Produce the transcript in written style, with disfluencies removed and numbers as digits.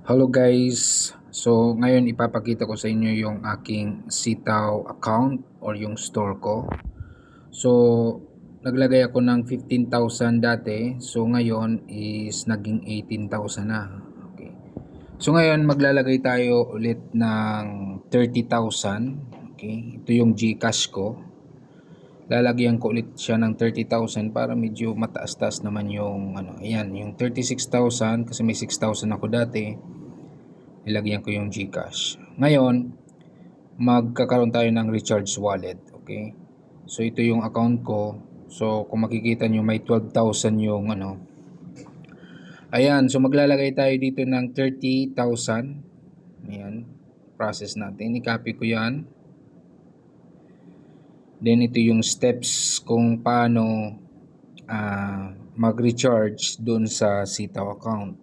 Hello guys! So ngayon ipapakita ko sa inyo yung aking Sitaw account or yung store ko. So naglagay ako ng 15,000 dati. So ngayon is naging 18,000 na. Okay. So ngayon maglalagay tayo ulit ng 30,000. Okay. Ito yung GCash ko. Lalagyan ko ulit siya ng 30,000 para medyo mataas-taas naman yung ayan, yung 36,000 kasi may 6,000 ako dati. Ilagyan ko yung GCash. Ngayon, magkakaroon tayo ng recharge wallet. Okay? So, ito yung account ko. So, kung makikita nyo, may 12,000 yung Ayan. So, maglalagay tayo dito ng 30,000. Ayan. Process natin. I-copy ko yan. Then, ito yung steps kung paano mag-recharge dun sa Sitaw account.